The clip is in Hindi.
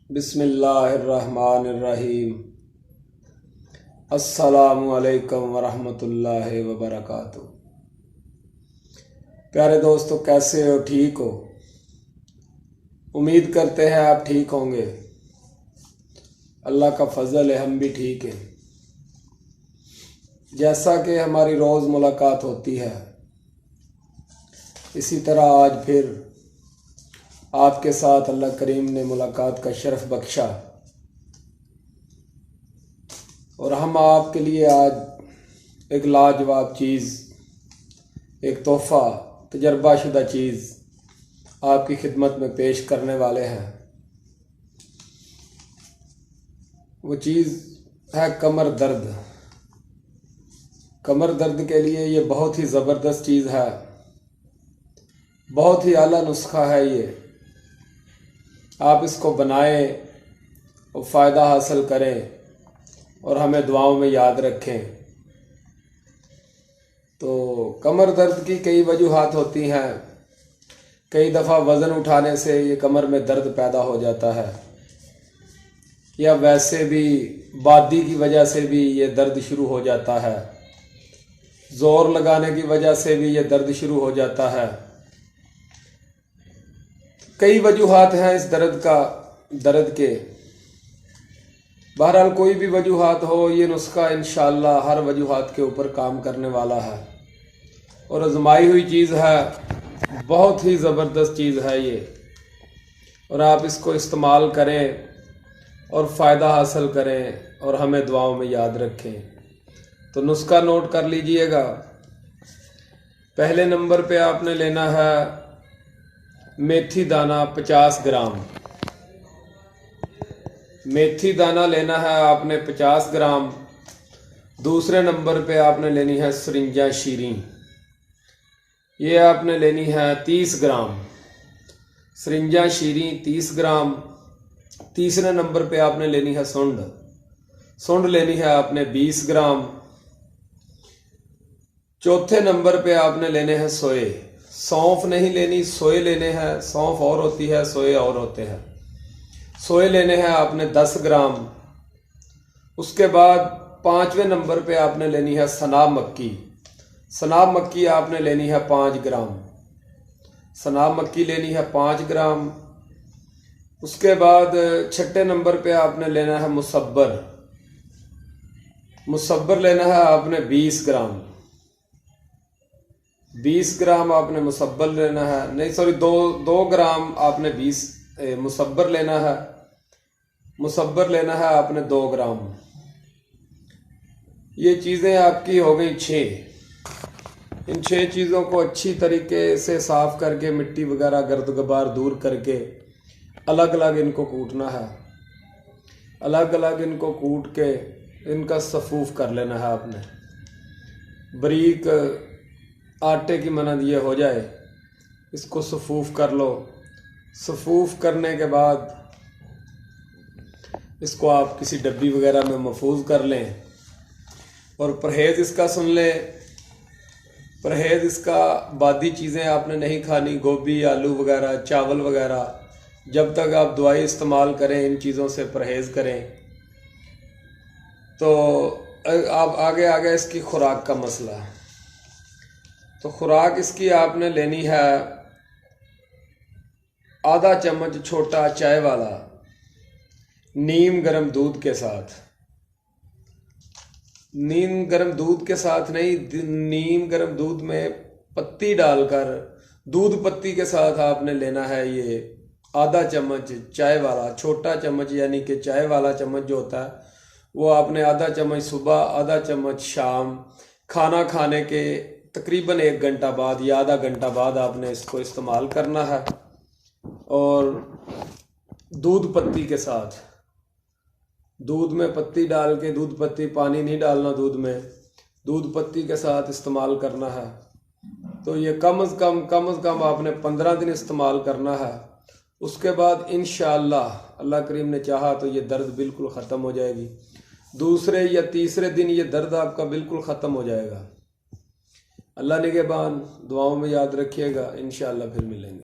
बिस्मिल्लाहिर्रहमानिर्रहीम। अस्सलामु अलैकुम वरहमतुल्लाहि वबरकातुहू। प्यारे दोस्तों, कैसे हो? ठीक हो? उम्मीद करते हैं आप ठीक होंगे। अल्लाह का फजल है, हम भी ठीक हैं। जैसा कि हमारी रोज़ मुलाकात होती है, इसी तरह आज फिर आपके साथ अल्लाह करीम ने मुलाकात का शरफ़ बख्शा और हम आपके लिए आज एक लाजवाब चीज़, एक तोहफ़ा, तजर्बाशुदा चीज़ आपकी खिदमत में पेश करने वाले हैं। वो चीज़ है कमर दर्द। कमर दर्द के लिए ये बहुत ही ज़बरदस्त चीज़ है, बहुत ही आला नुस्खा है ये। आप इसको बनाएं और फ़ायदा हासिल करें और हमें दुआओं में याद रखें। तो कमर दर्द की कई वजूहात होती हैं। कई दफ़ा वज़न उठाने से ये कमर में दर्द पैदा हो जाता है, या वैसे भी बादी की वजह से भी ये दर्द शुरू हो जाता है। ज़ोर लगाने की वजह से भी ये दर्द शुरू हो जाता है। कई वजूहात हैं इस दर्द के। बहरहाल कोई भी वजूहात हो, ये नुस्खा इंशाअल्लाह हर वजूहात के ऊपर काम करने वाला है और आजमाई हुई चीज़ है। बहुत ही ज़बरदस्त चीज़ है ये, और आप इसको इस्तेमाल करें और फ़ायदा हासिल करें और हमें दुआओं में याद रखें। तो नुस्खा नोट कर लीजिएगा। पहले नंबर पे आपने लेना है मेथी दाना 50 ग्राम। मेथी दाना लेना है आपने 50 ग्राम। दूसरे नंबर पे आपने लेनी है सरिंजा शीरी, ये आपने लेनी है 30 ग्राम। सरिंजा शीरी 30 ग्राम। तीसरे नंबर पे आपने लेनी है सुंड। सुंड लेनी है आपने 20 ग्राम। चौथे नंबर पे आपने लेने हैं सोए। सौंफ नहीं लेनी, सोए लेने हैं। सौंफ और होती है, सोए और होते हैं। सोए लेने हैं आपने 10 ग्राम। उसके बाद पांचवें नंबर पे आपने लेनी है सनाब मक्की। सनाब मक्की आपने लेनी है 5 ग्राम। सनाब मक्की लेनी है 5 ग्राम। उसके बाद छठे नंबर पे आपने लेना है मुसब्बर। मुसब्बर लेना है आपने 20 ग्राम। 20 ग्राम आपने मुसब्बर लेना है, नहीं सॉरी, दो ग्राम आपने मुसब्बर लेना है। मुसब्बर लेना है आपने 2 ग्राम। ये चीज़ें आपकी हो गई 6। इन 6 चीज़ों को अच्छी तरीके से साफ करके, मिट्टी वगैरह गर्द गबार दूर करके अलग अलग इनको कूटना है। अलग अलग इनको कूट के इनका सफूफ कर लेना है आपने। बारीक आटे की मानद ये हो जाए, इसको सफूफ कर लो। सफूफ करने के बाद इसको आप किसी डब्बी वगैरह में महफूज कर लें और परहेज़ इसका सुन लें। परहेज़ इसका, बादी चीज़ें आपने नहीं खानी, गोभी, आलू वगैरह, चावल वगैरह। जब तक आप दवाई इस्तेमाल करें, इन चीज़ों से परहेज़ करें। तो आप आगे इसकी खुराक का मसला। तो खुराक इसकी आपने लेनी है आधा चम्मच छोटा चाय वाला नीम गर्म दूध के साथ। नीम गर्म दूध के साथ नहीं, नीम गर्म दूध में पत्ती डालकर, दूध पत्ती के साथ आपने लेना है ये आधा चम्मच चाय वाला छोटा चम्मच, यानी कि चाय वाला चम्मच जो होता है वो आपने आधा चम्मच सुबह, आधा चम्मच शाम। खाना खाने के तकरीबन 1 घंटा बाद या आधा घंटा बाद आपने इसको इस्तेमाल करना है। और दूध पत्ती के साथ, दूध में पत्ती डाल के, दूध पत्ती, पानी नहीं डालना दूध में, दूध पत्ती के साथ इस्तेमाल करना है। तो ये कम अज़ कम आपने 15 दिन इस्तेमाल करना है। उसके बाद इंशाअल्लाह अल्लाह करीम ने चाहा तो ये दर्द बिल्कुल ख़त्म हो जाएगी। दूसरे या तीसरे दिन ये दर्द आपका बिल्कुल ख़त्म हो जाएगा। अल्लाह निगहबान, दुआओं में याद रखिएगा। इंशाअल्लाह फिर मिलेंगे।